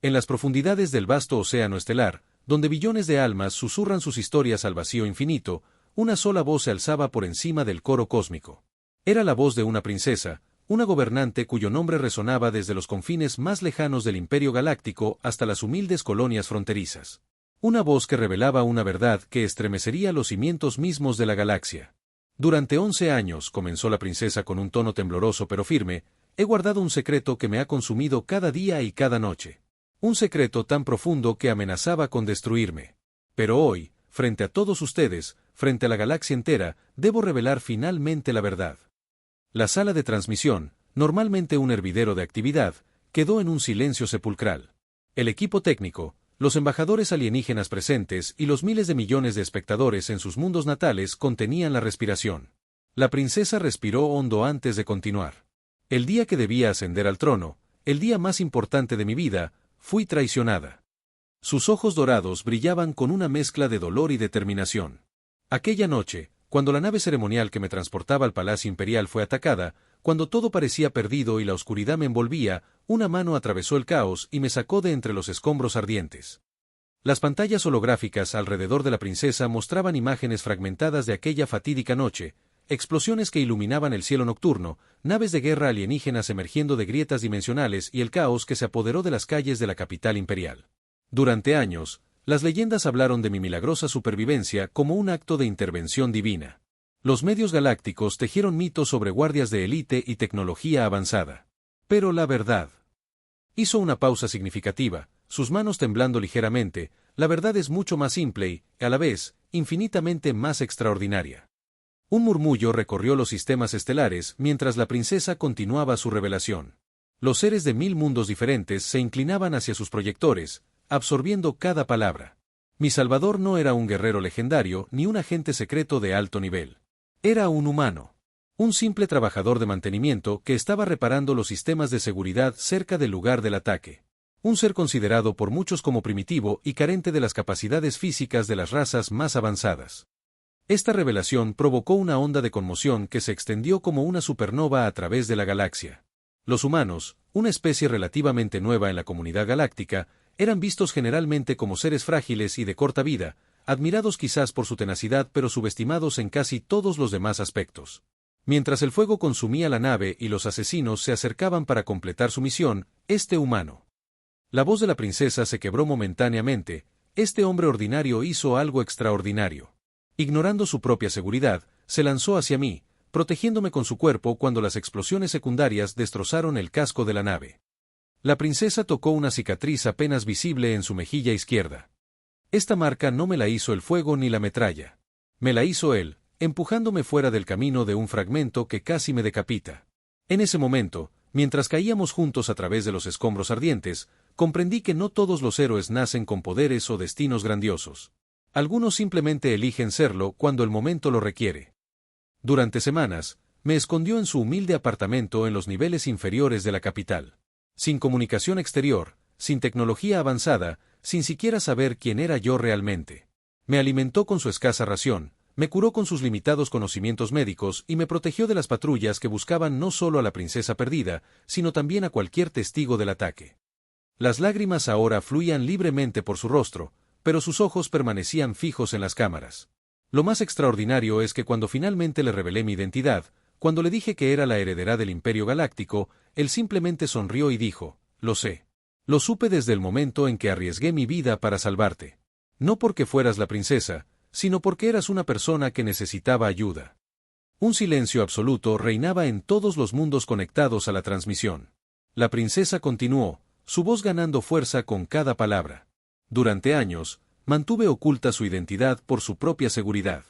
En las profundidades del vasto océano estelar, donde billones de almas susurran sus historias al vacío infinito, una sola voz se alzaba por encima del coro cósmico. Era la voz de una princesa, una gobernante cuyo nombre resonaba desde los confines más lejanos del Imperio Galáctico hasta las humildes colonias fronterizas. Una voz que revelaba una verdad que estremecería los cimientos mismos de la galaxia. Durante 11 años, comenzó la princesa con un tono tembloroso pero firme, he guardado un secreto que me ha consumido cada día y cada noche. Un secreto tan profundo que amenazaba con destruirme. Pero hoy, frente a todos ustedes, frente a la galaxia entera, debo revelar finalmente la verdad. La sala de transmisión, normalmente un hervidero de actividad, quedó en un silencio sepulcral. El equipo técnico, los embajadores alienígenas presentes y los miles de millones de espectadores en sus mundos natales contenían la respiración. La princesa respiró hondo antes de continuar. El día que debía ascender al trono, el día más importante de mi vida, fui traicionada. Sus ojos dorados brillaban con una mezcla de dolor y determinación. Aquella noche, cuando la nave ceremonial que me transportaba al Palacio Imperial fue atacada, cuando todo parecía perdido y la oscuridad me envolvía, una mano atravesó el caos y me sacó de entre los escombros ardientes. Las pantallas holográficas alrededor de la princesa mostraban imágenes fragmentadas de aquella fatídica noche, explosiones que iluminaban el cielo nocturno, naves de guerra alienígenas emergiendo de grietas dimensionales y el caos que se apoderó de las calles de la capital imperial. Durante años, las leyendas hablaron de mi milagrosa supervivencia como un acto de intervención divina. Los medios galácticos tejieron mitos sobre guardias de élite y tecnología avanzada. Pero la verdad. Hizo una pausa significativa, sus manos temblando ligeramente, la verdad es mucho más simple y, a la vez, infinitamente más extraordinaria. Un murmullo recorrió los sistemas estelares mientras la princesa continuaba su revelación. Los seres de 1000 mundos diferentes se inclinaban hacia sus proyectores, absorbiendo cada palabra. Mi salvador no era un guerrero legendario ni un agente secreto de alto nivel. Era un humano. Un simple trabajador de mantenimiento que estaba reparando los sistemas de seguridad cerca del lugar del ataque. Un ser considerado por muchos como primitivo y carente de las capacidades físicas de las razas más avanzadas. Esta revelación provocó una onda de conmoción que se extendió como una supernova a través de la galaxia. Los humanos, una especie relativamente nueva en la comunidad galáctica, eran vistos generalmente como seres frágiles y de corta vida, admirados quizás por su tenacidad pero subestimados en casi todos los demás aspectos. Mientras el fuego consumía la nave y los asesinos se acercaban para completar su misión, este humano. La voz de la princesa se quebró momentáneamente, este hombre ordinario hizo algo extraordinario. Ignorando su propia seguridad, se lanzó hacia mí, protegiéndome con su cuerpo cuando las explosiones secundarias destrozaron el casco de la nave. La princesa tocó una cicatriz apenas visible en su mejilla izquierda. Esta marca no me la hizo el fuego ni la metralla. Me la hizo él, empujándome fuera del camino de un fragmento que casi me decapita. En ese momento, mientras caíamos juntos a través de los escombros ardientes, comprendí que no todos los héroes nacen con poderes o destinos grandiosos. Algunos simplemente eligen serlo cuando el momento lo requiere. Durante semanas, me escondió en su humilde apartamento en los niveles inferiores de la capital. Sin comunicación exterior, sin tecnología avanzada, sin siquiera saber quién era yo realmente. Me alimentó con su escasa ración, me curó con sus limitados conocimientos médicos y me protegió de las patrullas que buscaban no solo a la princesa perdida, sino también a cualquier testigo del ataque. Las lágrimas ahora fluían libremente por su rostro, pero sus ojos permanecían fijos en las cámaras. Lo más extraordinario es que cuando finalmente le revelé mi identidad, cuando le dije que era la heredera del Imperio Galáctico, él simplemente sonrió y dijo, lo sé. Lo supe desde el momento en que arriesgué mi vida para salvarte. No porque fueras la princesa, sino porque eras una persona que necesitaba ayuda. Un silencio absoluto reinaba en todos los mundos conectados a la transmisión. La princesa continuó, su voz ganando fuerza con cada palabra. Durante años, mantuve oculta su identidad por su propia seguridad.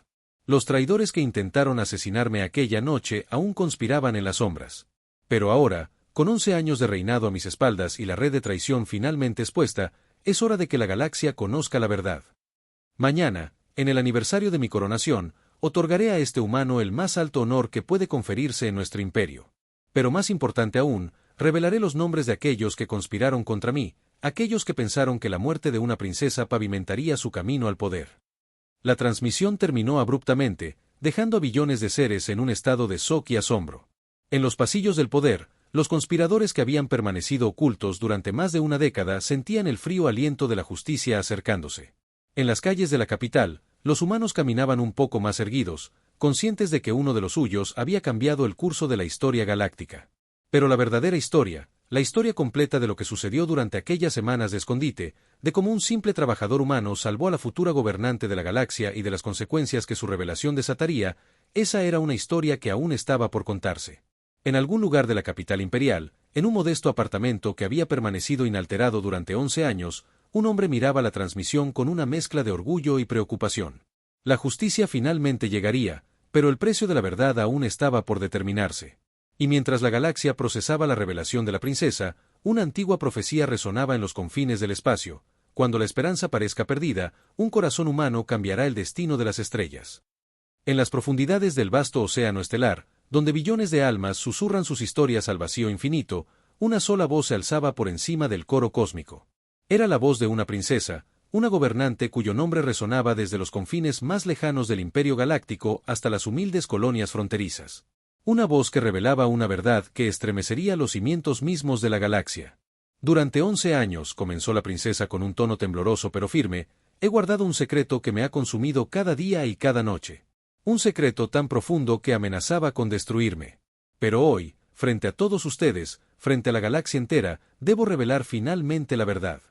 Los traidores que intentaron asesinarme aquella noche aún conspiraban en las sombras. Pero ahora, con 11 años de reinado a mis espaldas y la red de traición finalmente expuesta, es hora de que la galaxia conozca la verdad. Mañana, en el aniversario de mi coronación, otorgaré a este humano el más alto honor que puede conferirse en nuestro imperio. Pero más importante aún, revelaré los nombres de aquellos que conspiraron contra mí, aquellos que pensaron que la muerte de una princesa pavimentaría su camino al poder. La transmisión terminó abruptamente, dejando a billones de seres en un estado de shock y asombro. En los pasillos del poder, Los conspiradores que habían permanecido ocultos durante más de una década sentían el frío aliento de la justicia acercándose. En las calles de la capital, los humanos caminaban un poco más erguidos, conscientes de que uno de los suyos había cambiado el curso de la historia galáctica. Pero la verdadera historia, la historia completa de lo que sucedió durante aquellas semanas de escondite, de cómo un simple trabajador humano salvó a la futura gobernante de la galaxia y de las consecuencias que su revelación desataría, esa era una historia que aún estaba por contarse. En algún lugar de la capital imperial, en un modesto apartamento que había permanecido inalterado durante 11 años, un hombre miraba la transmisión con una mezcla de orgullo y preocupación. La justicia finalmente llegaría, pero el precio de la verdad aún estaba por determinarse. Y mientras la galaxia procesaba la revelación de la princesa, una antigua profecía resonaba en los confines del espacio: cuando la esperanza parezca perdida, un corazón humano cambiará el destino de las estrellas. En las profundidades del vasto océano estelar, donde billones de almas susurran sus historias al vacío infinito, una sola voz se alzaba por encima del coro cósmico. Era la voz de una princesa, una gobernante cuyo nombre resonaba desde los confines más lejanos del Imperio Galáctico hasta las humildes colonias fronterizas. Una voz que revelaba una verdad que estremecería los cimientos mismos de la galaxia. Durante 11 años, comenzó la princesa con un tono tembloroso pero firme, he guardado un secreto que me ha consumido cada día y cada noche. Un secreto tan profundo que amenazaba con destruirme. Pero hoy, frente a todos ustedes, frente a la galaxia entera, debo revelar finalmente la verdad.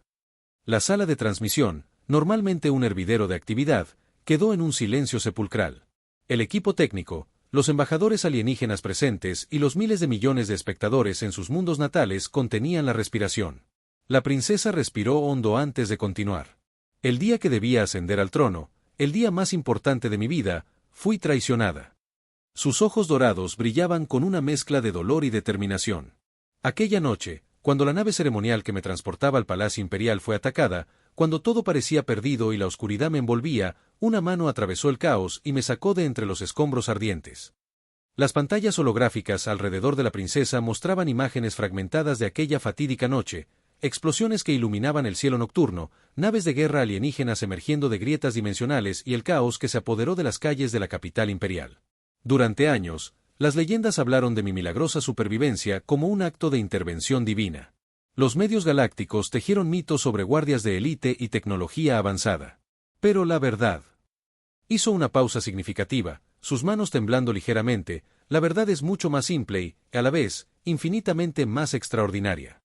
La sala de transmisión, normalmente un hervidero de actividad, quedó en un silencio sepulcral. El equipo técnico, los embajadores alienígenas presentes y los miles de millones de espectadores en sus mundos natales contenían la respiración. La princesa respiró hondo antes de continuar. El día que debía ascender al trono, el día más importante de mi vida, fui traicionada. Sus ojos dorados brillaban con una mezcla de dolor y determinación. Aquella noche, cuando la nave ceremonial que me transportaba al Palacio Imperial fue atacada, cuando todo parecía perdido y la oscuridad me envolvía, una mano atravesó el caos y me sacó de entre los escombros ardientes. Las pantallas holográficas alrededor de la princesa mostraban imágenes fragmentadas de aquella fatídica noche, explosiones que iluminaban el cielo nocturno, naves de guerra alienígenas emergiendo de grietas dimensionales y el caos que se apoderó de las calles de la capital imperial. Durante años, las leyendas hablaron de mi milagrosa supervivencia como un acto de intervención divina. Los medios galácticos tejieron mitos sobre guardias de élite y tecnología avanzada. Pero la verdad. Hizo una pausa significativa, sus manos temblando ligeramente. La verdad es mucho más simple y, a la vez, infinitamente más extraordinaria.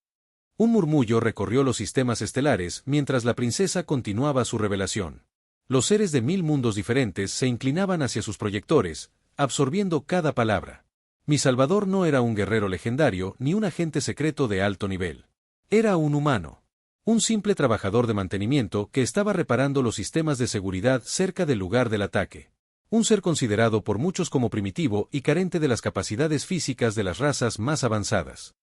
Un murmullo recorrió los sistemas estelares mientras la princesa continuaba su revelación. Los seres de 1000 mundos diferentes se inclinaban hacia sus proyectores, absorbiendo cada palabra. Mi salvador no era un guerrero legendario ni un agente secreto de alto nivel. Era un humano. Un simple trabajador de mantenimiento que estaba reparando los sistemas de seguridad cerca del lugar del ataque. Un ser considerado por muchos como primitivo y carente de las capacidades físicas de las razas más avanzadas.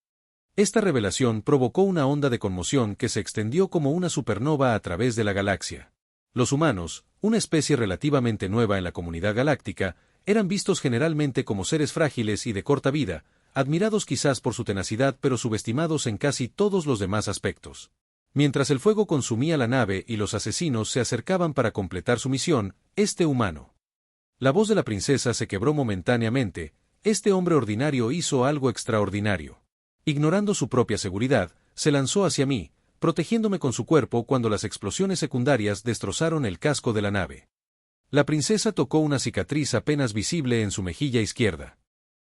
Esta revelación provocó una onda de conmoción que se extendió como una supernova a través de la galaxia. Los humanos, una especie relativamente nueva en la comunidad galáctica, eran vistos generalmente como seres frágiles y de corta vida, admirados quizás por su tenacidad pero subestimados en casi todos los demás aspectos. Mientras el fuego consumía la nave y los asesinos se acercaban para completar su misión, este humano. La voz de la princesa se quebró momentáneamente. Este hombre ordinario hizo algo extraordinario. Ignorando su propia seguridad, se lanzó hacia mí, protegiéndome con su cuerpo cuando las explosiones secundarias destrozaron el casco de la nave. La princesa tocó una cicatriz apenas visible en su mejilla izquierda.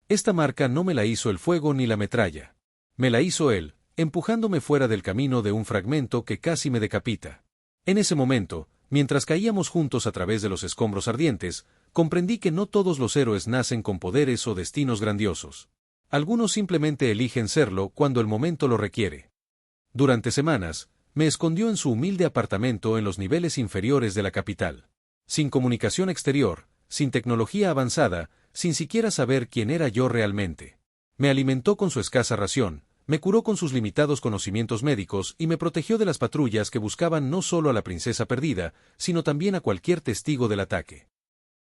Esta marca no me la hizo el fuego ni la metralla. Me la hizo él, empujándome fuera del camino de un fragmento que casi me decapita. En ese momento, mientras caíamos juntos a través de los escombros ardientes, comprendí que no todos los héroes nacen con poderes o destinos grandiosos. Algunos simplemente eligen serlo cuando el momento lo requiere. Durante semanas, me escondió en su humilde apartamento en los niveles inferiores de la capital. Sin comunicación exterior, sin tecnología avanzada, sin siquiera saber quién era yo realmente. Me alimentó con su escasa ración, me curó con sus limitados conocimientos médicos y me protegió de las patrullas que buscaban no solo a la princesa perdida, sino también a cualquier testigo del ataque.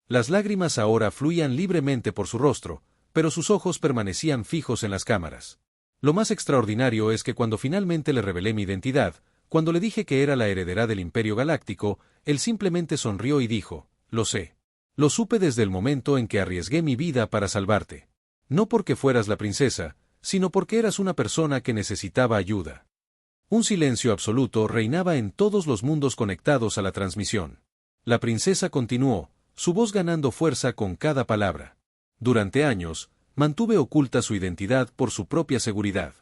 Las lágrimas ahora fluían libremente por su rostro, pero sus ojos permanecían fijos en las cámaras. Lo más extraordinario es que cuando finalmente le revelé mi identidad, cuando le dije que era la heredera del Imperio Galáctico, él simplemente sonrió y dijo, lo sé. Lo supe desde el momento en que arriesgué mi vida para salvarte. No porque fueras la princesa, sino porque eras una persona que necesitaba ayuda. Un silencio absoluto reinaba en todos los mundos conectados a la transmisión. La princesa continuó, su voz ganando fuerza con cada palabra. Durante años, mantuve oculta su identidad por su propia seguridad.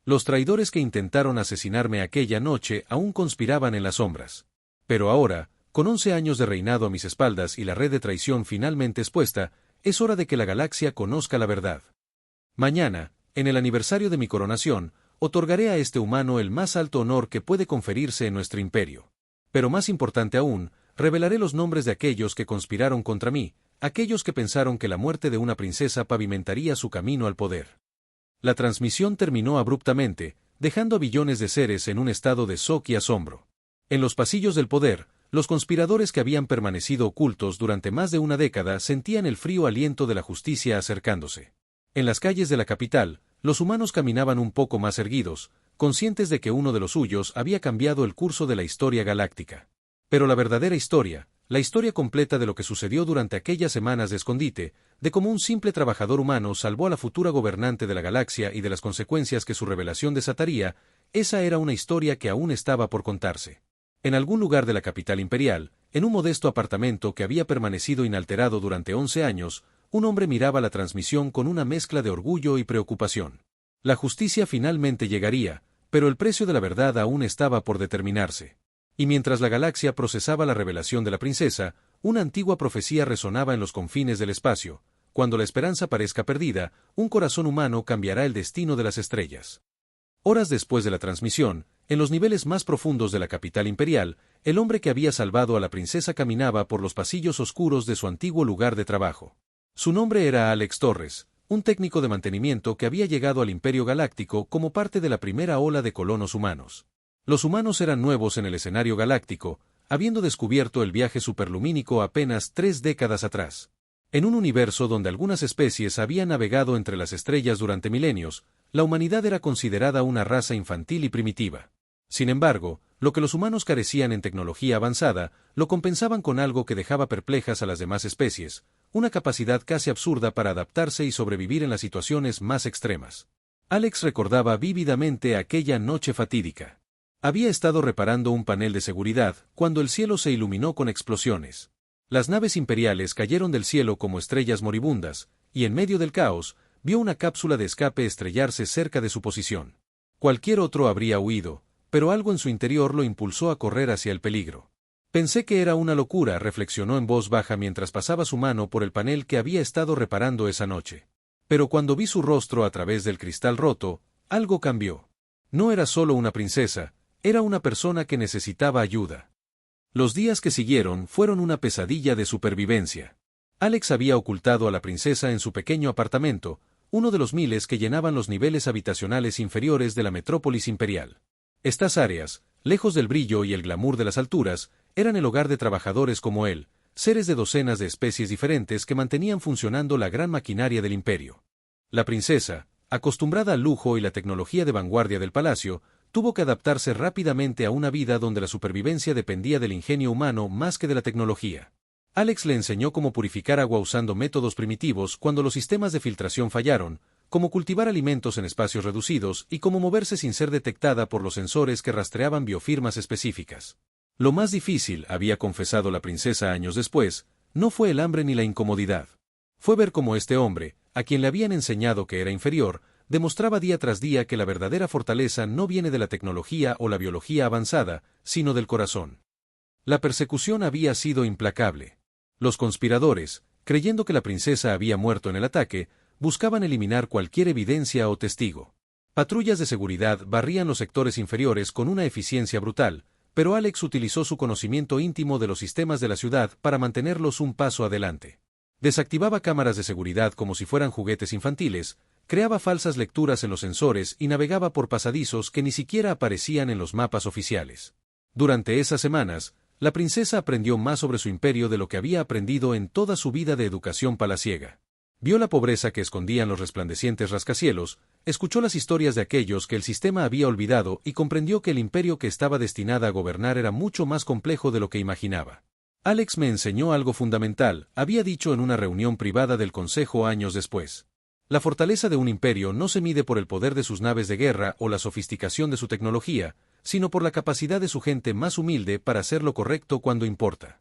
Los traidores que intentaron asesinarme aquella noche aún conspiraban en las sombras. Pero ahora, con 11 años de reinado a mis espaldas y la red de traición finalmente expuesta, es hora de que la galaxia conozca la verdad. Mañana, en el aniversario de mi coronación, otorgaré a este humano el más alto honor que puede conferirse en nuestro imperio. Pero más importante aún, revelaré los nombres de aquellos que conspiraron contra mí, aquellos que pensaron que la muerte de una princesa pavimentaría su camino al poder. La transmisión terminó abruptamente, dejando a billones de seres en un estado de shock y asombro. En los pasillos del poder, los conspiradores que habían permanecido ocultos durante más de una década sentían el frío aliento de la justicia acercándose. En las calles de la capital, los humanos caminaban un poco más erguidos, conscientes de que uno de los suyos había cambiado el curso de la historia galáctica. Pero la verdadera historia, la historia completa de lo que sucedió durante aquellas semanas de escondite, de cómo un simple trabajador humano salvó a la futura gobernante de la galaxia y de las consecuencias que su revelación desataría, esa era una historia que aún estaba por contarse. En algún lugar de la capital imperial, en un modesto apartamento que había permanecido inalterado durante 11 años, un hombre miraba la transmisión con una mezcla de orgullo y preocupación. La justicia finalmente llegaría, pero el precio de la verdad aún estaba por determinarse. Y mientras la galaxia procesaba la revelación de la princesa, una antigua profecía resonaba en los confines del espacio: cuando la esperanza parezca perdida, un corazón humano cambiará el destino de las estrellas. Horas después de la transmisión, en los niveles más profundos de la capital imperial, el hombre que había salvado a la princesa caminaba por los pasillos oscuros de su antiguo lugar de trabajo. Su nombre era Alex Torres, un técnico de mantenimiento que había llegado al Imperio Galáctico como parte de la primera ola de colonos humanos. Los humanos eran nuevos en el escenario galáctico, habiendo descubierto el viaje superlumínico apenas 3 décadas atrás. En un universo donde algunas especies habían navegado entre las estrellas durante milenios, la humanidad era considerada una raza infantil y primitiva. Sin embargo, lo que los humanos carecían en tecnología avanzada, lo compensaban con algo que dejaba perplejas a las demás especies: una capacidad casi absurda para adaptarse y sobrevivir en las situaciones más extremas. Alex recordaba vívidamente aquella noche fatídica. Había estado reparando un panel de seguridad cuando el cielo se iluminó con explosiones. Las naves imperiales cayeron del cielo como estrellas moribundas, y en medio del caos, vio una cápsula de escape estrellarse cerca de su posición. Cualquier otro habría huido, pero algo en su interior lo impulsó a correr hacia el peligro. Pensé que era una locura, reflexionó en voz baja mientras pasaba su mano por el panel que había estado reparando esa noche. Pero cuando vi su rostro a través del cristal roto, algo cambió. No era solo una princesa, era una persona que necesitaba ayuda. Los días que siguieron fueron una pesadilla de supervivencia. Alex había ocultado a la princesa en su pequeño apartamento, uno de los miles que llenaban los niveles habitacionales inferiores de la metrópolis imperial. Estas áreas, lejos del brillo y el glamour de las alturas, eran el hogar de trabajadores como él, seres de docenas de especies diferentes que mantenían funcionando la gran maquinaria del imperio. La princesa, acostumbrada al lujo y la tecnología de vanguardia del palacio, tuvo que adaptarse rápidamente a una vida donde la supervivencia dependía del ingenio humano más que de la tecnología. Alex le enseñó cómo purificar agua usando métodos primitivos cuando los sistemas de filtración fallaron, cómo cultivar alimentos en espacios reducidos y cómo moverse sin ser detectada por los sensores que rastreaban biofirmas específicas. Lo más difícil, había confesado la princesa años después, no fue el hambre ni la incomodidad. Fue ver cómo este hombre, a quien le habían enseñado que era inferior, demostraba día tras día que la verdadera fortaleza no viene de la tecnología o la biología avanzada, sino del corazón. La persecución había sido implacable. Los conspiradores, creyendo que la princesa había muerto en el ataque, buscaban eliminar cualquier evidencia o testigo. Patrullas de seguridad barrían los sectores inferiores con una eficiencia brutal, pero Alex utilizó su conocimiento íntimo de los sistemas de la ciudad para mantenerlos un paso adelante. Desactivaba cámaras de seguridad como si fueran juguetes infantiles, creaba falsas lecturas en los sensores y navegaba por pasadizos que ni siquiera aparecían en los mapas oficiales. Durante esas semanas, la princesa aprendió más sobre su imperio de lo que había aprendido en toda su vida de educación palaciega. Vio la pobreza que escondían los resplandecientes rascacielos, escuchó las historias de aquellos que el sistema había olvidado y comprendió que el imperio que estaba destinada a gobernar era mucho más complejo de lo que imaginaba. Alex me enseñó algo fundamental, había dicho en una reunión privada del consejo años después. La fortaleza de un imperio no se mide por el poder de sus naves de guerra o la sofisticación de su tecnología, sino por la capacidad de su gente más humilde para hacer lo correcto cuando importa.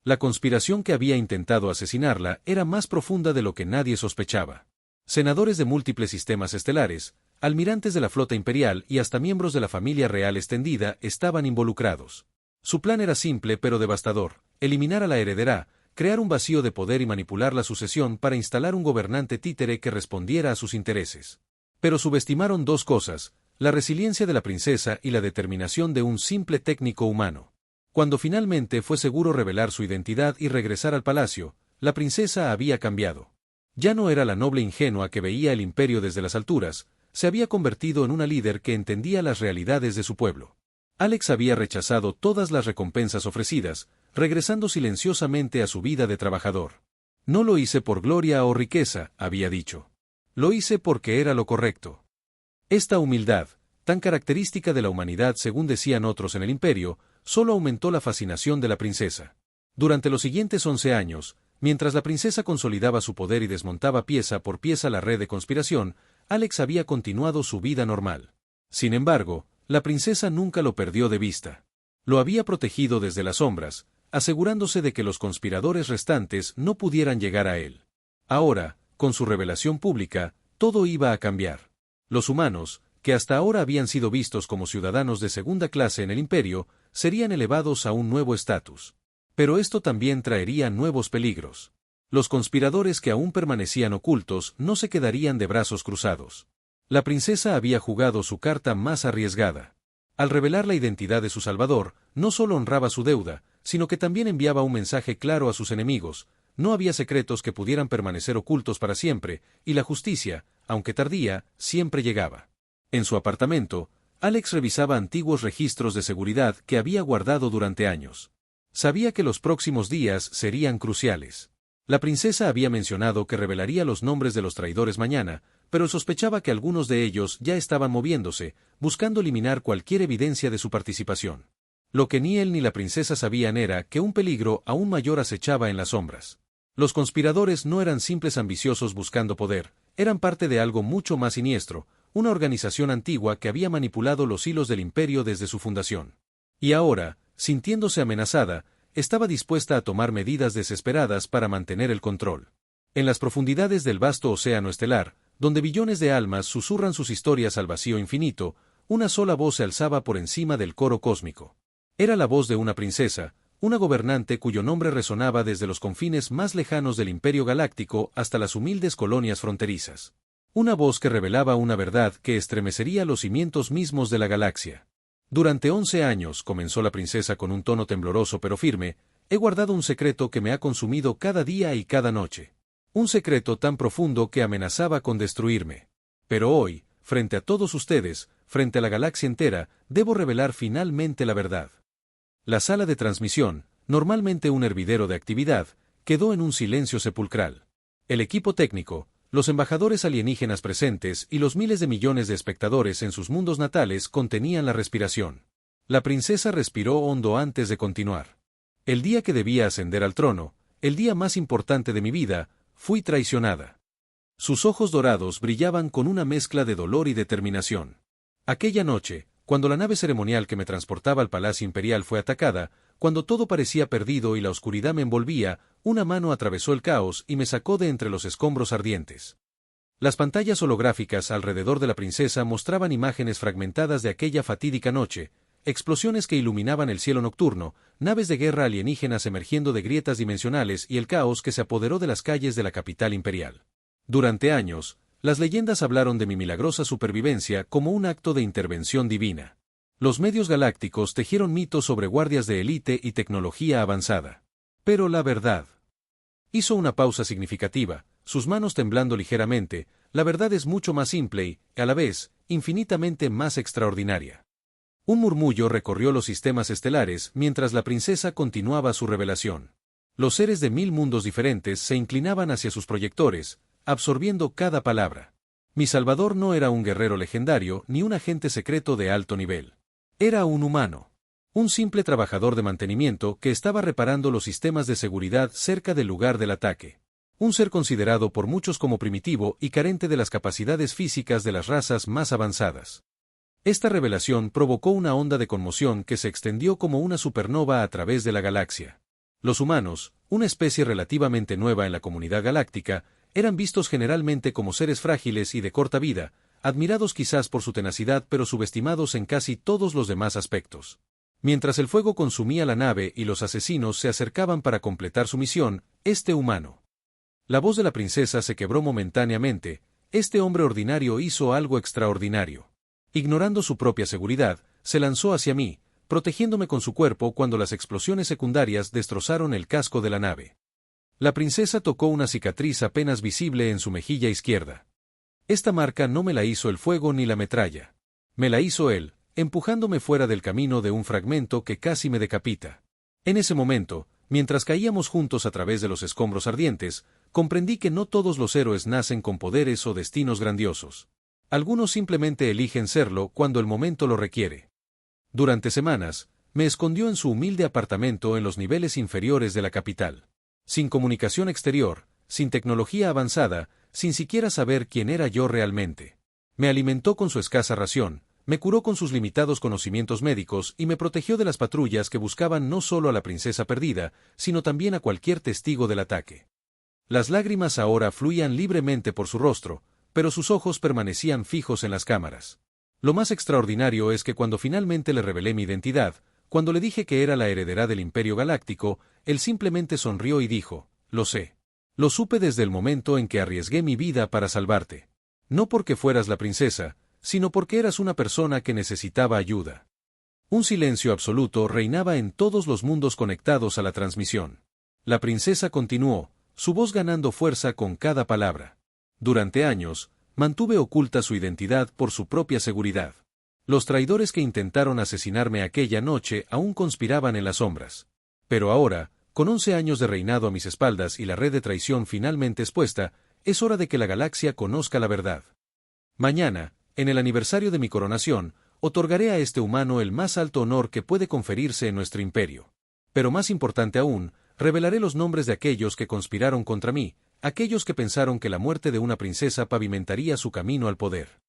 La conspiración que había intentado asesinarla era más profunda de lo que nadie sospechaba. Senadores de múltiples sistemas estelares, almirantes de la flota imperial y hasta miembros de la familia real extendida estaban involucrados. Su plan era simple pero devastador: eliminar a la heredera, crear un vacío de poder y manipular la sucesión para instalar un gobernante títere que respondiera a sus intereses. Pero subestimaron dos cosas: la resiliencia de la princesa y la determinación de un simple técnico humano. Cuando finalmente fue seguro revelar su identidad y regresar al palacio, la princesa había cambiado. Ya no era la noble ingenua que veía el imperio desde las alturas, se había convertido en una líder que entendía las realidades de su pueblo. Alex había rechazado todas las recompensas ofrecidas, regresando silenciosamente a su vida de trabajador. No lo hice por gloria o riqueza, había dicho. Lo hice porque era lo correcto. Esta humildad, tan característica de la humanidad según decían otros en el imperio, solo aumentó la fascinación de la princesa. Durante los siguientes 11 años, mientras la princesa consolidaba su poder y desmontaba pieza por pieza la red de conspiración, Alex había continuado su vida normal. Sin embargo, la princesa nunca lo perdió de vista. Lo había protegido desde las sombras, asegurándose de que los conspiradores restantes no pudieran llegar a él. Ahora, con su revelación pública, todo iba a cambiar. Los humanos, que hasta ahora habían sido vistos como ciudadanos de segunda clase en el imperio, serían elevados a un nuevo estatus. Pero esto también traería nuevos peligros. Los conspiradores que aún permanecían ocultos no se quedarían de brazos cruzados. La princesa había jugado su carta más arriesgada. Al revelar la identidad de su salvador, no solo honraba su deuda, sino que también enviaba un mensaje claro a sus enemigos: no había secretos que pudieran permanecer ocultos para siempre, y la justicia, aunque tardía, siempre llegaba. En su apartamento, Alex revisaba antiguos registros de seguridad que había guardado durante años. Sabía que los próximos días serían cruciales. La princesa había mencionado que revelaría los nombres de los traidores mañana, pero sospechaba que algunos de ellos ya estaban moviéndose, buscando eliminar cualquier evidencia de su participación. Lo que ni él ni la princesa sabían era que un peligro aún mayor acechaba en las sombras. Los conspiradores no eran simples ambiciosos buscando poder, eran parte de algo mucho más siniestro, una organización antigua que había manipulado los hilos del imperio desde su fundación. Y ahora, sintiéndose amenazada, estaba dispuesta a tomar medidas desesperadas para mantener el control. En las profundidades del vasto océano estelar, donde billones de almas susurran sus historias al vacío infinito, una sola voz se alzaba por encima del coro cósmico. Era la voz de una princesa, una gobernante cuyo nombre resonaba desde los confines más lejanos del Imperio Galáctico hasta las humildes colonias fronterizas. Una voz que revelaba una verdad que estremecería los cimientos mismos de la galaxia. Durante 11 años, comenzó la princesa con un tono tembloroso pero firme, he guardado un secreto que me ha consumido cada día y cada noche. Un secreto tan profundo que amenazaba con destruirme. Pero hoy, frente a todos ustedes, frente a la galaxia entera, debo revelar finalmente la verdad. La sala de transmisión, normalmente un hervidero de actividad, quedó en un silencio sepulcral. El equipo técnico, los embajadores alienígenas presentes y los miles de millones de espectadores en sus mundos natales contenían la respiración. La princesa respiró hondo antes de continuar. El día que debía ascender al trono, el día más importante de mi vida, fui traicionada. Sus ojos dorados brillaban con una mezcla de dolor y determinación. Aquella noche, cuando la nave ceremonial que me transportaba al Palacio Imperial fue atacada, cuando todo parecía perdido y la oscuridad me envolvía, una mano atravesó el caos y me sacó de entre los escombros ardientes. Las pantallas holográficas alrededor de la princesa mostraban imágenes fragmentadas de aquella fatídica noche, explosiones que iluminaban el cielo nocturno, naves de guerra alienígenas emergiendo de grietas dimensionales y el caos que se apoderó de las calles de la capital imperial. Durante años, las leyendas hablaron de mi milagrosa supervivencia como un acto de intervención divina. Los medios galácticos tejieron mitos sobre guardias de élite y tecnología avanzada. Pero la verdad. Hizo una pausa significativa, sus manos temblando ligeramente. La verdad es mucho más simple y, a la vez, infinitamente más extraordinaria. Un murmullo recorrió los sistemas estelares mientras la princesa continuaba su revelación. Los seres de 1000 mundos diferentes se inclinaban hacia sus proyectores, absorbiendo cada palabra. Mi salvador no era un guerrero legendario ni un agente secreto de alto nivel. Era un humano. Un simple trabajador de mantenimiento que estaba reparando los sistemas de seguridad cerca del lugar del ataque. Un ser considerado por muchos como primitivo y carente de las capacidades físicas de las razas más avanzadas. Esta revelación provocó una onda de conmoción que se extendió como una supernova a través de la galaxia. Los humanos, una especie relativamente nueva en la comunidad galáctica, eran vistos generalmente como seres frágiles y de corta vida, admirados quizás por su tenacidad pero subestimados en casi todos los demás aspectos. Mientras el fuego consumía la nave y los asesinos se acercaban para completar su misión, este humano. La voz de la princesa se quebró momentáneamente. Este hombre ordinario hizo algo extraordinario. Ignorando su propia seguridad, se lanzó hacia mí, protegiéndome con su cuerpo cuando las explosiones secundarias destrozaron el casco de la nave. La princesa tocó una cicatriz apenas visible en su mejilla izquierda. Esta marca no me la hizo el fuego ni la metralla. Me la hizo él, empujándome fuera del camino de un fragmento que casi me decapita. En ese momento, mientras caíamos juntos a través de los escombros ardientes, comprendí que no todos los héroes nacen con poderes o destinos grandiosos. Algunos simplemente eligen serlo cuando el momento lo requiere. Durante semanas, me escondió en su humilde apartamento en los niveles inferiores de la capital. Sin comunicación exterior, sin tecnología avanzada, sin siquiera saber quién era yo realmente. Me alimentó con su escasa ración, me curó con sus limitados conocimientos médicos y me protegió de las patrullas que buscaban no solo a la princesa perdida, sino también a cualquier testigo del ataque. Las lágrimas ahora fluían libremente por su rostro, pero sus ojos permanecían fijos en las cámaras. Lo más extraordinario es que cuando finalmente le revelé mi identidad, cuando le dije que era la heredera del Imperio Galáctico, él simplemente sonrió y dijo, «Lo sé. Lo supe desde el momento en que arriesgué mi vida para salvarte. No porque fueras la princesa, sino porque eras una persona que necesitaba ayuda». Un silencio absoluto reinaba en todos los mundos conectados a la transmisión. La princesa continuó, su voz ganando fuerza con cada palabra. Durante años, mantuve oculta su identidad por su propia seguridad. Los traidores que intentaron asesinarme aquella noche aún conspiraban en las sombras. Pero ahora, con 11 años de reinado a mis espaldas y la red de traición finalmente expuesta, es hora de que la galaxia conozca la verdad. Mañana, en el aniversario de mi coronación, otorgaré a este humano el más alto honor que puede conferirse en nuestro imperio. Pero más importante aún, revelaré los nombres de aquellos que conspiraron contra mí, aquellos que pensaron que la muerte de una princesa pavimentaría su camino al poder.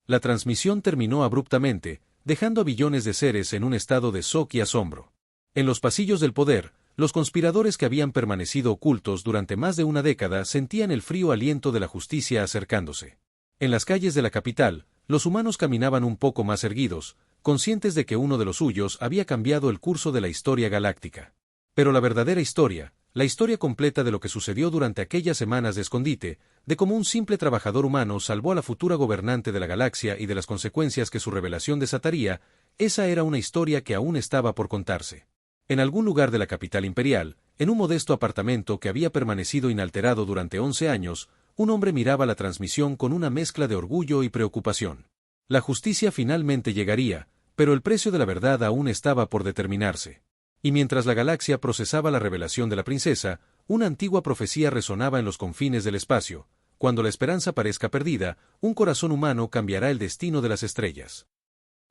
La transmisión terminó abruptamente, dejando a billones de seres en un estado de shock y asombro. En los pasillos del poder, los conspiradores que habían permanecido ocultos durante más de una década sentían el frío aliento de la justicia acercándose. En las calles de la capital, los humanos caminaban un poco más erguidos, conscientes de que uno de los suyos había cambiado el curso de la historia galáctica. Pero la verdadera historia, la historia completa de lo que sucedió durante aquellas semanas de escondite, de cómo un simple trabajador humano salvó a la futura gobernante de la galaxia y de las consecuencias que su revelación desataría, esa era una historia que aún estaba por contarse. En algún lugar de la capital imperial, en un modesto apartamento que había permanecido inalterado durante 11 años, un hombre miraba la transmisión con una mezcla de orgullo y preocupación. La justicia finalmente llegaría, pero el precio de la verdad aún estaba por determinarse. Y mientras la galaxia procesaba la revelación de la princesa, una antigua profecía resonaba en los confines del espacio: cuando la esperanza parezca perdida, un corazón humano cambiará el destino de las estrellas.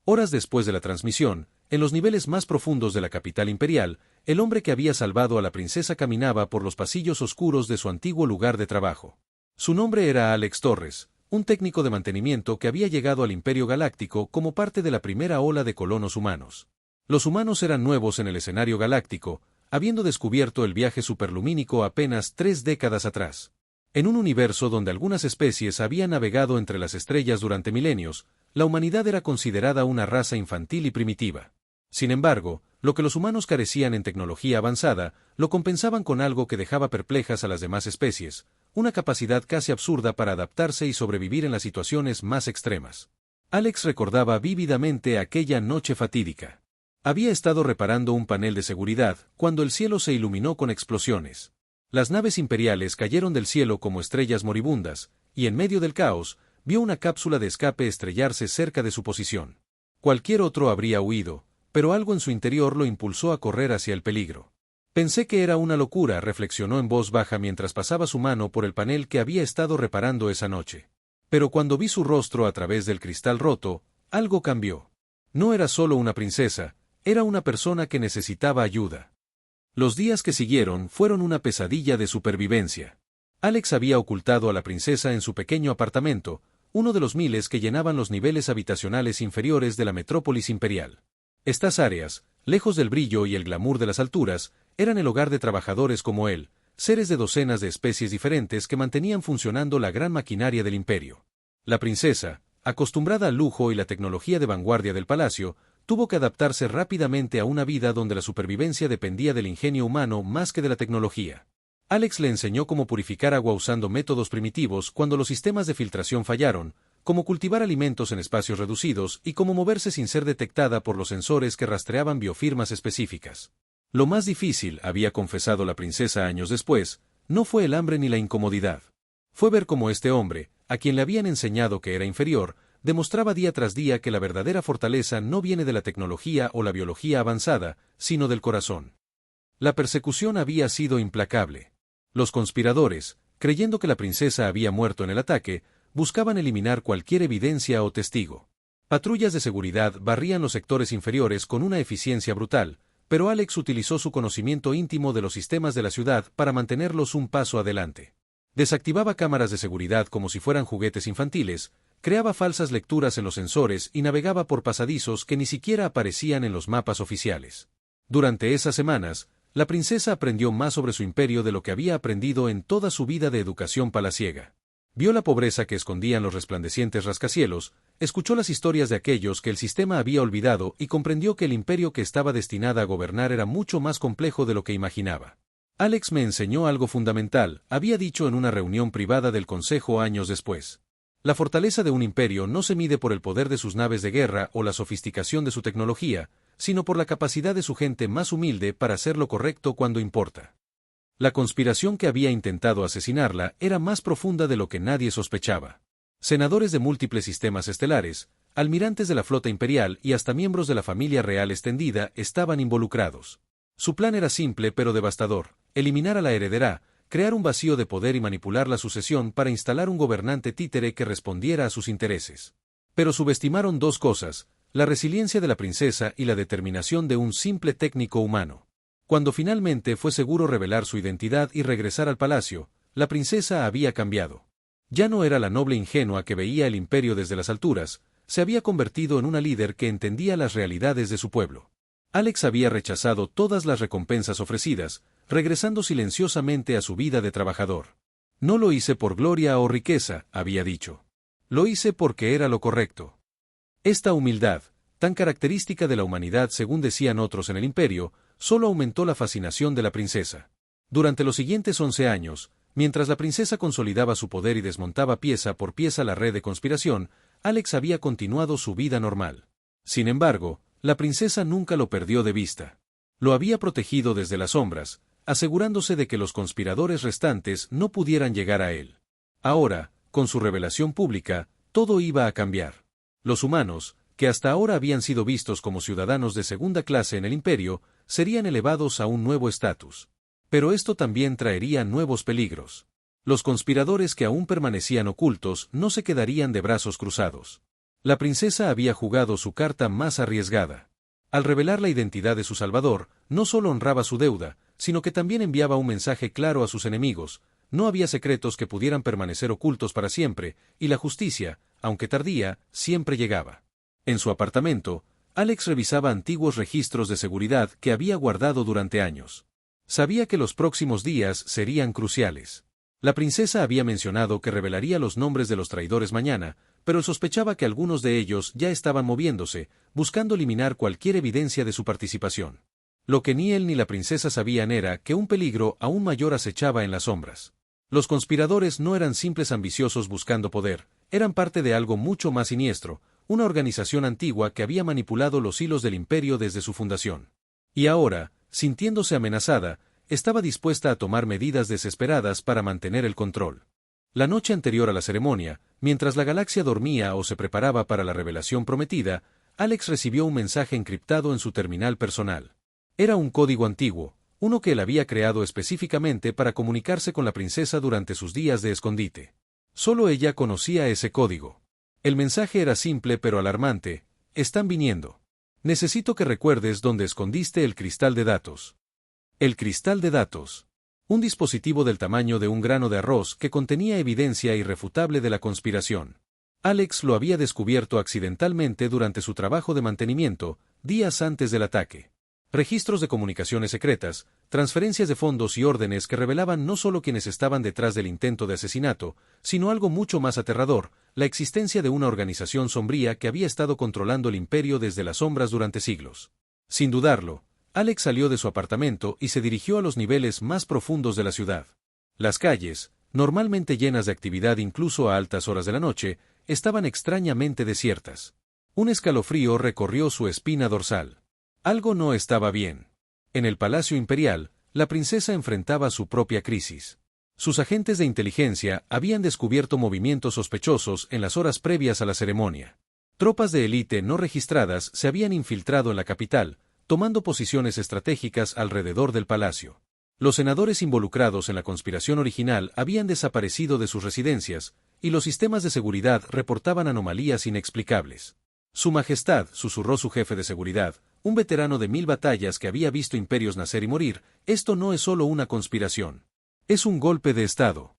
Horas después de la transmisión, en los niveles más profundos de la capital imperial, el hombre que había salvado a la princesa caminaba por los pasillos oscuros de su antiguo lugar de trabajo. Su nombre era Alex Torres, un técnico de mantenimiento que había llegado al Imperio Galáctico como parte de la primera ola de colonos humanos. Los humanos eran nuevos en el escenario galáctico, habiendo descubierto el viaje superlumínico apenas 3 décadas atrás. En un universo donde algunas especies habían navegado entre las estrellas durante milenios, la humanidad era considerada una raza infantil y primitiva. Sin embargo, lo que los humanos carecían en tecnología avanzada, lo compensaban con algo que dejaba perplejas a las demás especies: una capacidad casi absurda para adaptarse y sobrevivir en las situaciones más extremas. Alex recordaba vívidamente aquella noche fatídica. Había estado reparando un panel de seguridad cuando el cielo se iluminó con explosiones. Las naves imperiales cayeron del cielo como estrellas moribundas, y en medio del caos, vio una cápsula de escape estrellarse cerca de su posición. Cualquier otro habría huido, pero algo en su interior lo impulsó a correr hacia el peligro. Pensé que era una locura, reflexionó en voz baja mientras pasaba su mano por el panel que había estado reparando esa noche. Pero cuando vi su rostro a través del cristal roto, algo cambió. No era solo una princesa, era una persona que necesitaba ayuda. Los días que siguieron fueron una pesadilla de supervivencia. Alex había ocultado a la princesa en su pequeño apartamento, uno de los miles que llenaban los niveles habitacionales inferiores de la metrópolis imperial. Estas áreas, lejos del brillo y el glamour de las alturas, eran el hogar de trabajadores como él, seres de docenas de especies diferentes que mantenían funcionando la gran maquinaria del imperio. La princesa, acostumbrada al lujo y la tecnología de vanguardia del palacio, tuvo que adaptarse rápidamente a una vida donde la supervivencia dependía del ingenio humano más que de la tecnología. Alex le enseñó cómo purificar agua usando métodos primitivos cuando los sistemas de filtración fallaron, cómo cultivar alimentos en espacios reducidos y cómo moverse sin ser detectada por los sensores que rastreaban biofirmas específicas. Lo más difícil, había confesado la princesa años después, no fue el hambre ni la incomodidad. Fue ver cómo este hombre, a quien le habían enseñado que era inferior, demostraba día tras día que la verdadera fortaleza no viene de la tecnología o la biología avanzada, sino del corazón. La persecución había sido implacable. Los conspiradores, creyendo que la princesa había muerto en el ataque, buscaban eliminar cualquier evidencia o testigo. Patrullas de seguridad barrían los sectores inferiores con una eficiencia brutal, pero Alex utilizó su conocimiento íntimo de los sistemas de la ciudad para mantenerlos un paso adelante. Desactivaba cámaras de seguridad como si fueran juguetes infantiles, creaba falsas lecturas en los sensores y navegaba por pasadizos que ni siquiera aparecían en los mapas oficiales. Durante esas semanas, la princesa aprendió más sobre su imperio de lo que había aprendido en toda su vida de educación palaciega. Vio la pobreza que escondían los resplandecientes rascacielos, escuchó las historias de aquellos que el sistema había olvidado y comprendió que el imperio que estaba destinada a gobernar era mucho más complejo de lo que imaginaba. Alex me enseñó algo fundamental, había dicho en una reunión privada del Consejo años después. La fortaleza de un imperio no se mide por el poder de sus naves de guerra o la sofisticación de su tecnología, sino por la capacidad de su gente más humilde para hacer lo correcto cuando importa. La conspiración que había intentado asesinarla era más profunda de lo que nadie sospechaba. Senadores de múltiples sistemas estelares, almirantes de la flota imperial y hasta miembros de la familia real extendida estaban involucrados. Su plan era simple pero devastador: eliminar a la heredera, crear un vacío de poder y manipular la sucesión para instalar un gobernante títere que respondiera a sus intereses. Pero subestimaron dos cosas: la resiliencia de la princesa y la determinación de un simple técnico humano. Cuando finalmente fue seguro revelar su identidad y regresar al palacio, la princesa había cambiado. Ya no era la noble ingenua que veía el imperio desde las alturas, se había convertido en una líder que entendía las realidades de su pueblo. Alex había rechazado todas las recompensas ofrecidas, regresando silenciosamente a su vida de trabajador. No lo hice por gloria o riqueza, había dicho. Lo hice porque era lo correcto. Esta humildad, tan característica de la humanidad según decían otros en el imperio, solo aumentó la fascinación de la princesa. Durante los siguientes 11 años, mientras la princesa consolidaba su poder y desmontaba pieza por pieza la red de conspiración, Alex había continuado su vida normal. Sin embargo, la princesa nunca lo perdió de vista. Lo había protegido desde las sombras, asegurándose de que los conspiradores restantes no pudieran llegar a él. Ahora, con su revelación pública, todo iba a cambiar. Los humanos, que hasta ahora habían sido vistos como ciudadanos de segunda clase en el imperio, serían elevados a un nuevo estatus. Pero esto también traería nuevos peligros. Los conspiradores que aún permanecían ocultos no se quedarían de brazos cruzados. La princesa había jugado su carta más arriesgada. Al revelar la identidad de su salvador, no solo honraba su deuda, sino que también enviaba un mensaje claro a sus enemigos: no había secretos que pudieran permanecer ocultos para siempre, y la justicia, aunque tardía, siempre llegaba. En su apartamento, Alex revisaba antiguos registros de seguridad que había guardado durante años. Sabía que los próximos días serían cruciales. La princesa había mencionado que revelaría los nombres de los traidores mañana, pero sospechaba que algunos de ellos ya estaban moviéndose, buscando eliminar cualquier evidencia de su participación. Lo que ni él ni la princesa sabían era que un peligro aún mayor acechaba en las sombras. Los conspiradores no eran simples ambiciosos buscando poder, eran parte de algo mucho más siniestro, una organización antigua que había manipulado los hilos del imperio desde su fundación. Y ahora, sintiéndose amenazada, estaba dispuesta a tomar medidas desesperadas para mantener el control. La noche anterior a la ceremonia, mientras la galaxia dormía o se preparaba para la revelación prometida, Alex recibió un mensaje encriptado en su terminal personal. Era un código antiguo, uno que él había creado específicamente para comunicarse con la princesa durante sus días de escondite. Solo ella conocía ese código. El mensaje era simple pero alarmante: están viniendo. Necesito que recuerdes dónde escondiste el cristal de datos. El cristal de datos. Un dispositivo del tamaño de un grano de arroz que contenía evidencia irrefutable de la conspiración. Alex lo había descubierto accidentalmente durante su trabajo de mantenimiento, días antes del ataque. Registros de comunicaciones secretas, transferencias de fondos y órdenes que revelaban no solo quienes estaban detrás del intento de asesinato, sino algo mucho más aterrador, la existencia de una organización sombría que había estado controlando el imperio desde las sombras durante siglos. Sin dudarlo, Alex salió de su apartamento y se dirigió a los niveles más profundos de la ciudad. Las calles, normalmente llenas de actividad incluso a altas horas de la noche, estaban extrañamente desiertas. Un escalofrío recorrió su espina dorsal. Algo no estaba bien. En el Palacio Imperial, la princesa enfrentaba su propia crisis. Sus agentes de inteligencia habían descubierto movimientos sospechosos en las horas previas a la ceremonia. Tropas de élite no registradas se habían infiltrado en la capital, tomando posiciones estratégicas alrededor del palacio. Los senadores involucrados en la conspiración original habían desaparecido de sus residencias, y los sistemas de seguridad reportaban anomalías inexplicables. Su Majestad, susurró su jefe de seguridad, un veterano de 1000 batallas que había visto imperios nacer y morir, esto no es solo una conspiración. Es un golpe de Estado.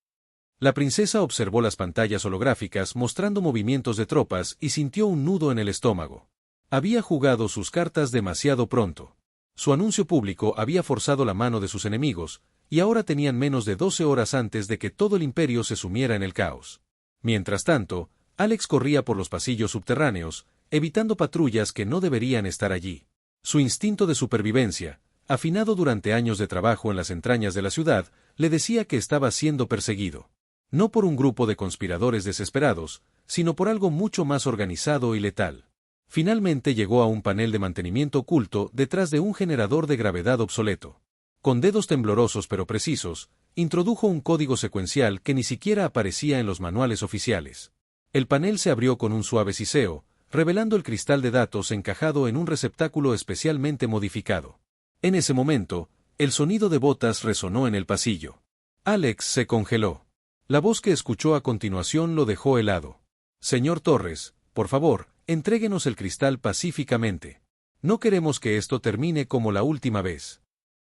La princesa observó las pantallas holográficas mostrando movimientos de tropas y sintió un nudo en el estómago. Había jugado sus cartas demasiado pronto. Su anuncio público había forzado la mano de sus enemigos, y ahora tenían menos de 12 horas antes de que todo el imperio se sumiera en el caos. Mientras tanto, Alex corría por los pasillos subterráneos, evitando patrullas que no deberían estar allí. Su instinto de supervivencia, afinado durante años de trabajo en las entrañas de la ciudad, le decía que estaba siendo perseguido. No por un grupo de conspiradores desesperados, sino por algo mucho más organizado y letal. Finalmente llegó a un panel de mantenimiento oculto detrás de un generador de gravedad obsoleto. Con dedos temblorosos pero precisos, introdujo un código secuencial que ni siquiera aparecía en los manuales oficiales. El panel se abrió con un suave siseo, revelando el cristal de datos encajado en un receptáculo especialmente modificado. En ese momento, el sonido de botas resonó en el pasillo. Alex se congeló. La voz que escuchó a continuación lo dejó helado. Señor Torres, por favor, entréguenos el cristal pacíficamente. No queremos que esto termine como la última vez.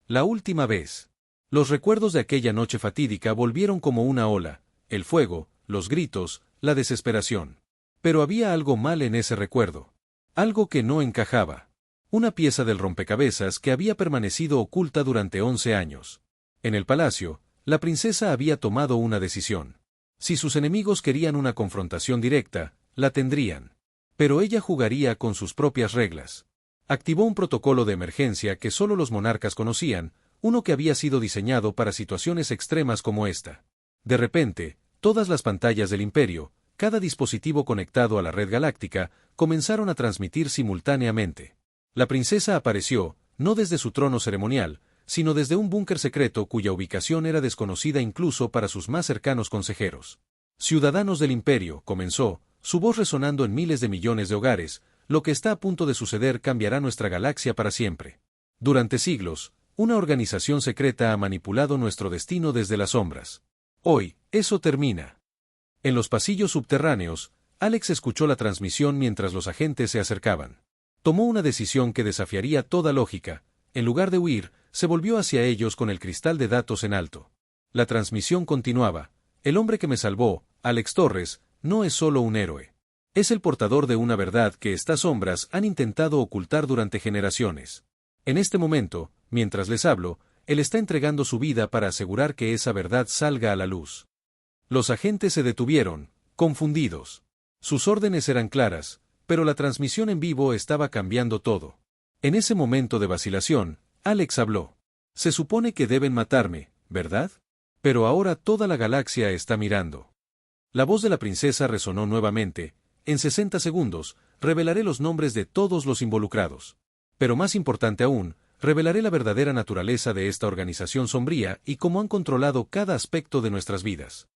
La última vez. Los recuerdos de aquella noche fatídica volvieron como una ola, el fuego, los gritos, la desesperación. Pero había algo mal en ese recuerdo. Algo que no encajaba. Una pieza del rompecabezas que había permanecido oculta durante 11 años. En el palacio, la princesa había tomado una decisión. Si sus enemigos querían una confrontación directa, la tendrían. Pero ella jugaría con sus propias reglas. Activó un protocolo de emergencia que solo los monarcas conocían, uno que había sido diseñado para situaciones extremas como esta. De repente, todas las pantallas del imperio, cada dispositivo conectado a la red galáctica, comenzaron a transmitir simultáneamente. La princesa apareció, no desde su trono ceremonial, sino desde un búnker secreto cuya ubicación era desconocida incluso para sus más cercanos consejeros. Ciudadanos del imperio, comenzó, su voz resonando en miles de millones de hogares, lo que está a punto de suceder cambiará nuestra galaxia para siempre. Durante siglos, una organización secreta ha manipulado nuestro destino desde las sombras. Hoy, eso termina. En los pasillos subterráneos, Alex escuchó la transmisión mientras los agentes se acercaban. Tomó una decisión que desafiaría toda lógica. En lugar de huir, se volvió hacia ellos con el cristal de datos en alto. La transmisión continuaba. El hombre que me salvó, Alex Torres, no es solo un héroe. Es el portador de una verdad que estas sombras han intentado ocultar durante generaciones. En este momento, mientras les hablo, él está entregando su vida para asegurar que esa verdad salga a la luz. Los agentes se detuvieron, confundidos. Sus órdenes eran claras, pero la transmisión en vivo estaba cambiando todo. En ese momento de vacilación, Alex habló. Se supone que deben matarme, ¿verdad? Pero ahora toda la galaxia está mirando. La voz de la princesa resonó nuevamente. En 60 segundos, revelaré los nombres de todos los involucrados. Pero más importante aún, revelaré la verdadera naturaleza de esta organización sombría y cómo han controlado cada aspecto de nuestras vidas.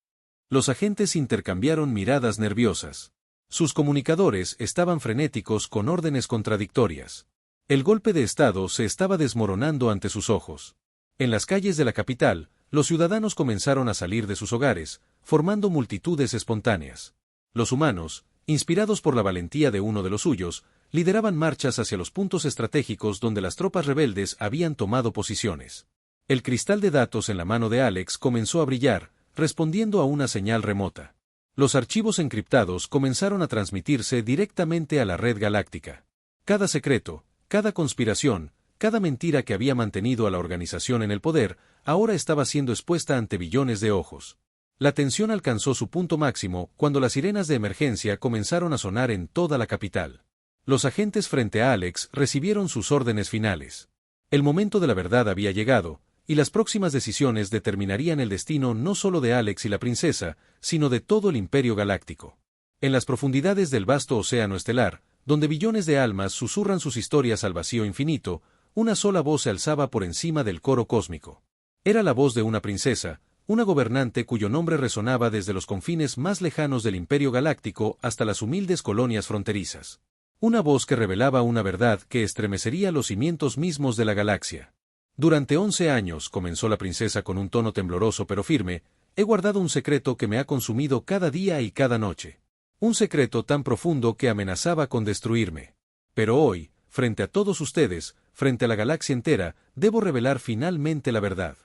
Los agentes intercambiaron miradas nerviosas. Sus comunicadores estaban frenéticos con órdenes contradictorias. El golpe de Estado se estaba desmoronando ante sus ojos. En las calles de la capital, los ciudadanos comenzaron a salir de sus hogares, formando multitudes espontáneas. Los humanos, inspirados por la valentía de uno de los suyos, lideraban marchas hacia los puntos estratégicos donde las tropas rebeldes habían tomado posiciones. El cristal de datos en la mano de Alex comenzó a brillar, respondiendo a una señal remota. Los archivos encriptados comenzaron a transmitirse directamente a la red galáctica. Cada secreto, cada conspiración, cada mentira que había mantenido a la organización en el poder, ahora estaba siendo expuesta ante billones de ojos. La tensión alcanzó su punto máximo cuando las sirenas de emergencia comenzaron a sonar en toda la capital. Los agentes frente a Alex recibieron sus órdenes finales. El momento de la verdad había llegado, y las próximas decisiones determinarían el destino no solo de Alex y la princesa, sino de todo el Imperio Galáctico. En las profundidades del vasto océano estelar, donde billones de almas susurran sus historias al vacío infinito, una sola voz se alzaba por encima del coro cósmico. Era la voz de una princesa, una gobernante cuyo nombre resonaba desde los confines más lejanos del Imperio Galáctico hasta las humildes colonias fronterizas. Una voz que revelaba una verdad que estremecería los cimientos mismos de la galaxia. Durante 11 años, comenzó la princesa con un tono tembloroso pero firme, he guardado un secreto que me ha consumido cada día y cada noche. Un secreto tan profundo que amenazaba con destruirme. Pero hoy, frente a todos ustedes, frente a la galaxia entera, debo revelar finalmente la verdad.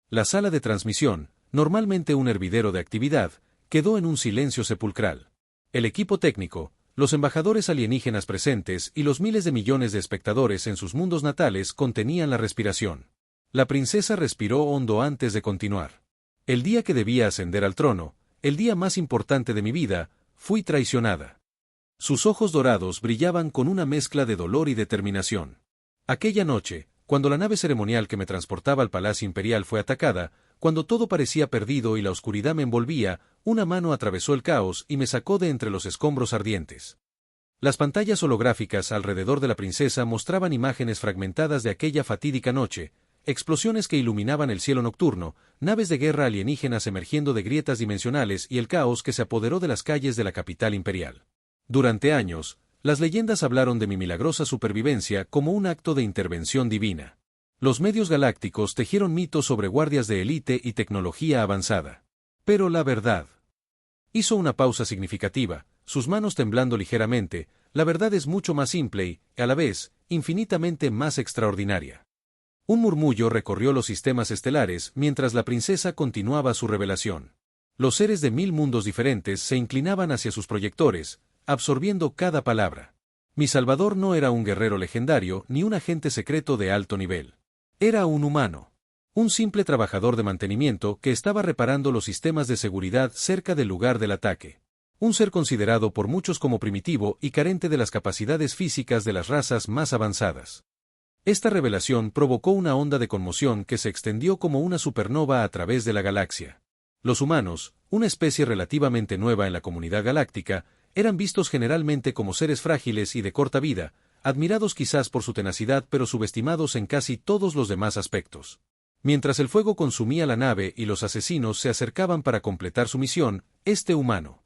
La sala de transmisión, normalmente un hervidero de actividad, quedó en un silencio sepulcral. El equipo técnico, los embajadores alienígenas presentes y los miles de millones de espectadores en sus mundos natales contenían la respiración. La princesa respiró hondo antes de continuar. El día que debía ascender al trono, el día más importante de mi vida, fui traicionada. Sus ojos dorados brillaban con una mezcla de dolor y determinación. Aquella noche, cuando la nave ceremonial que me transportaba al Palacio Imperial fue atacada, cuando todo parecía perdido y la oscuridad me envolvía, una mano atravesó el caos y me sacó de entre los escombros ardientes. Las pantallas holográficas alrededor de la princesa mostraban imágenes fragmentadas de aquella fatídica noche, explosiones que iluminaban el cielo nocturno, naves de guerra alienígenas emergiendo de grietas dimensionales y el caos que se apoderó de las calles de la capital imperial. Durante años, las leyendas hablaron de mi milagrosa supervivencia como un acto de intervención divina. Los medios galácticos tejieron mitos sobre guardias de élite y tecnología avanzada. Pero la verdad. Hizo una pausa significativa, sus manos temblando ligeramente, la verdad es mucho más simple y, a la vez, infinitamente más extraordinaria. Un murmullo recorrió los sistemas estelares mientras la princesa continuaba su revelación. Los seres de 1000 mundos diferentes se inclinaban hacia sus proyectores, absorbiendo cada palabra. Mi salvador no era un guerrero legendario ni un agente secreto de alto nivel. Era un humano. Un simple trabajador de mantenimiento que estaba reparando los sistemas de seguridad cerca del lugar del ataque. Un ser considerado por muchos como primitivo y carente de las capacidades físicas de las razas más avanzadas. Esta revelación provocó una onda de conmoción que se extendió como una supernova a través de la galaxia. Los humanos, una especie relativamente nueva en la comunidad galáctica, eran vistos generalmente como seres frágiles y de corta vida, admirados quizás por su tenacidad pero subestimados en casi todos los demás aspectos. Mientras el fuego consumía la nave y los asesinos se acercaban para completar su misión, este humano.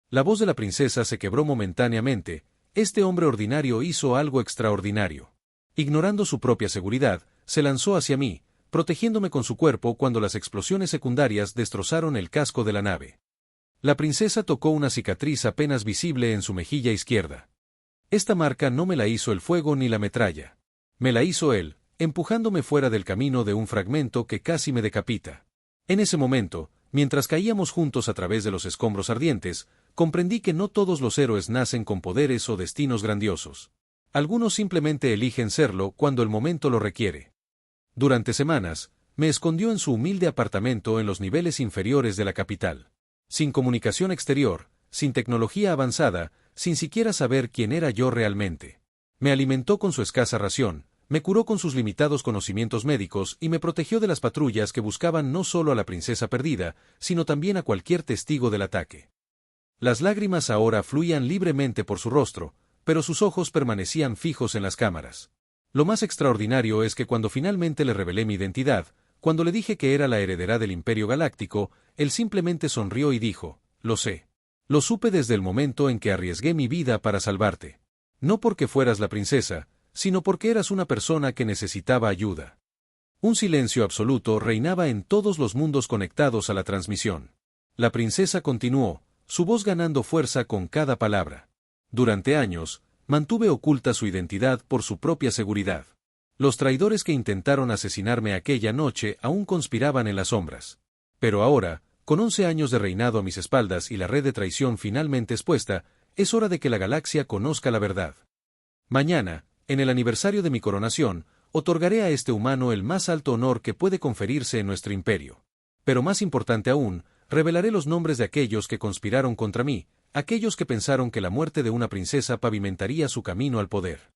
La voz de la princesa se quebró momentáneamente, este hombre ordinario hizo algo extraordinario. Ignorando su propia seguridad, se lanzó hacia mí, protegiéndome con su cuerpo cuando las explosiones secundarias destrozaron el casco de la nave. La princesa tocó una cicatriz apenas visible en su mejilla izquierda. Esta marca no me la hizo el fuego ni la metralla. Me la hizo él, empujándome fuera del camino de un fragmento que casi me decapita. En ese momento, mientras caíamos juntos a través de los escombros ardientes, comprendí que no todos los héroes nacen con poderes o destinos grandiosos. Algunos simplemente eligen serlo cuando el momento lo requiere. Durante semanas, me escondió en su humilde apartamento en los niveles inferiores de la capital. Sin comunicación exterior, sin tecnología avanzada, sin siquiera saber quién era yo realmente. Me alimentó con su escasa ración, me curó con sus limitados conocimientos médicos y me protegió de las patrullas que buscaban no solo a la princesa perdida, sino también a cualquier testigo del ataque. Las lágrimas ahora fluían libremente por su rostro, pero sus ojos permanecían fijos en las cámaras. Lo más extraordinario es que cuando finalmente le revelé mi identidad, cuando le dije que era la heredera del Imperio Galáctico, él simplemente sonrió y dijo, «Lo sé. Lo supe desde el momento en que arriesgué mi vida para salvarte. No porque fueras la princesa, sino porque eras una persona que necesitaba ayuda». Un silencio absoluto reinaba en todos los mundos conectados a la transmisión. La princesa continuó, su voz ganando fuerza con cada palabra. Durante años, mantuve oculta su identidad por su propia seguridad. Los traidores que intentaron asesinarme aquella noche aún conspiraban en las sombras. Pero ahora, con 11 años de reinado a mis espaldas y la red de traición finalmente expuesta, es hora de que la galaxia conozca la verdad. Mañana, en el aniversario de mi coronación, otorgaré a este humano el más alto honor que puede conferirse en nuestro imperio. Pero más importante aún, revelaré los nombres de aquellos que conspiraron contra mí, aquellos que pensaron que la muerte de una princesa pavimentaría su camino al poder.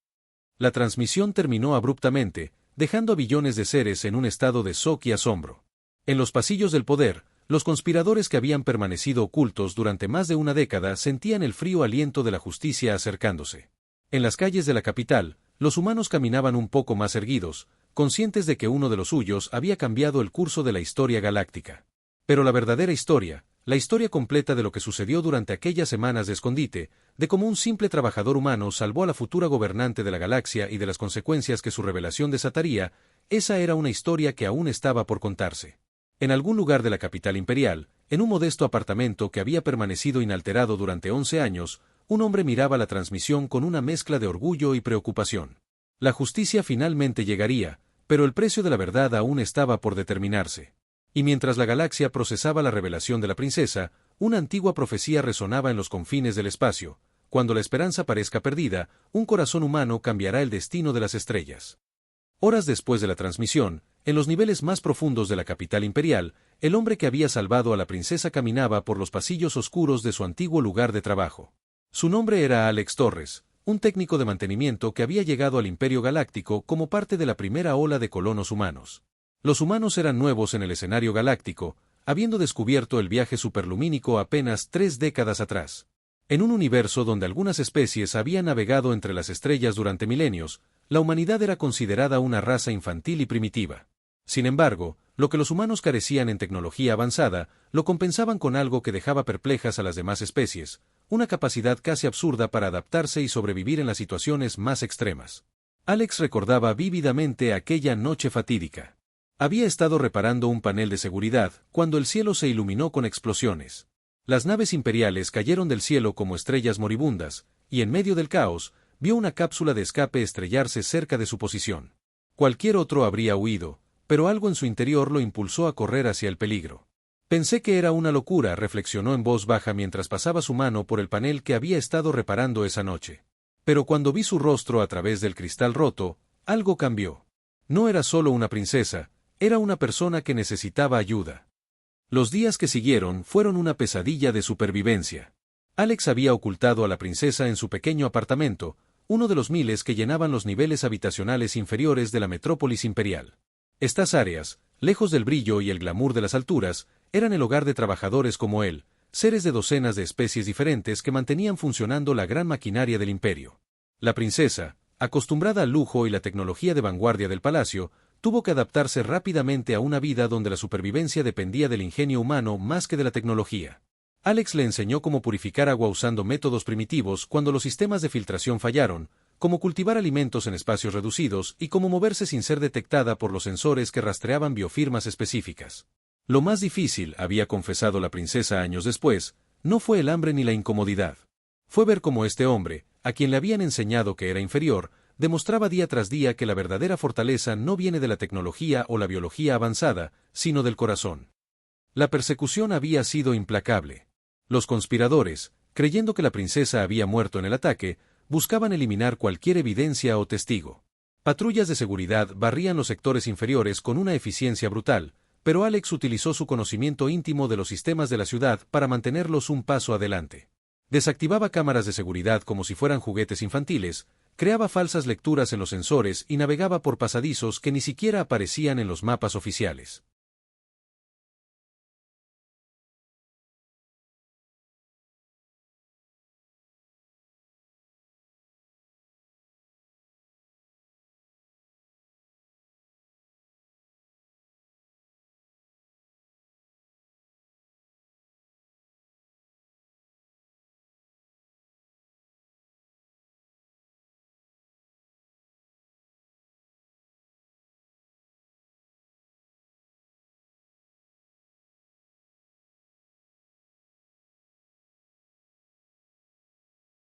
La transmisión terminó abruptamente, dejando a billones de seres en un estado de shock y asombro. En los pasillos del poder, los conspiradores que habían permanecido ocultos durante más de una década sentían el frío aliento de la justicia acercándose. En las calles de la capital, los humanos caminaban un poco más erguidos, conscientes de que uno de los suyos había cambiado el curso de la historia galáctica. Pero la verdadera historia, la historia completa de lo que sucedió durante aquellas semanas de escondite, de cómo un simple trabajador humano salvó a la futura gobernante de la galaxia y de las consecuencias que su revelación desataría, esa era una historia que aún estaba por contarse. En algún lugar de la capital imperial, en un modesto apartamento que había permanecido inalterado durante 11 años, un hombre miraba la transmisión con una mezcla de orgullo y preocupación. La justicia finalmente llegaría, pero el precio de la verdad aún estaba por determinarse. Y mientras la galaxia procesaba la revelación de la princesa, una antigua profecía resonaba en los confines del espacio: cuando la esperanza parezca perdida, un corazón humano cambiará el destino de las estrellas. Horas después de la transmisión, en los niveles más profundos de la capital imperial, el hombre que había salvado a la princesa caminaba por los pasillos oscuros de su antiguo lugar de trabajo. Su nombre era Alex Torres, un técnico de mantenimiento que había llegado al Imperio Galáctico como parte de la primera ola de colonos humanos. Los humanos eran nuevos en el escenario galáctico, habiendo descubierto el viaje superlumínico apenas 3 décadas atrás. En un universo donde algunas especies habían navegado entre las estrellas durante milenios, la humanidad era considerada una raza infantil y primitiva. Sin embargo, lo que los humanos carecían en tecnología avanzada, lo compensaban con algo que dejaba perplejas a las demás especies: una capacidad casi absurda para adaptarse y sobrevivir en las situaciones más extremas. Alex recordaba vívidamente aquella noche fatídica. Había estado reparando un panel de seguridad cuando el cielo se iluminó con explosiones. Las naves imperiales cayeron del cielo como estrellas moribundas, y en medio del caos, vio una cápsula de escape estrellarse cerca de su posición. Cualquier otro habría huido, pero algo en su interior lo impulsó a correr hacia el peligro. Pensé que era una locura, reflexionó en voz baja mientras pasaba su mano por el panel que había estado reparando esa noche. Pero cuando vi su rostro a través del cristal roto, algo cambió. No era solo una princesa, era una persona que necesitaba ayuda. Los días que siguieron fueron una pesadilla de supervivencia. Alex había ocultado a la princesa en su pequeño apartamento, uno de los miles que llenaban los niveles habitacionales inferiores de la metrópolis imperial. Estas áreas, lejos del brillo y el glamour de las alturas, eran el hogar de trabajadores como él, seres de docenas de especies diferentes que mantenían funcionando la gran maquinaria del imperio. La princesa, acostumbrada al lujo y la tecnología de vanguardia del palacio, tuvo que adaptarse rápidamente a una vida donde la supervivencia dependía del ingenio humano más que de la tecnología. Alex le enseñó cómo purificar agua usando métodos primitivos cuando los sistemas de filtración fallaron, cómo cultivar alimentos en espacios reducidos y cómo moverse sin ser detectada por los sensores que rastreaban biofirmas específicas. Lo más difícil, había confesado la princesa años después, no fue el hambre ni la incomodidad. Fue ver cómo este hombre, a quien le habían enseñado que era inferior, demostraba día tras día que la verdadera fortaleza no viene de la tecnología o la biología avanzada, sino del corazón. La persecución había sido implacable. Los conspiradores, creyendo que la princesa había muerto en el ataque, buscaban eliminar cualquier evidencia o testigo. Patrullas de seguridad barrían los sectores inferiores con una eficiencia brutal, pero Alex utilizó su conocimiento íntimo de los sistemas de la ciudad para mantenerlos un paso adelante. Desactivaba cámaras de seguridad como si fueran juguetes infantiles, creaba falsas lecturas en los sensores y navegaba por pasadizos que ni siquiera aparecían en los mapas oficiales.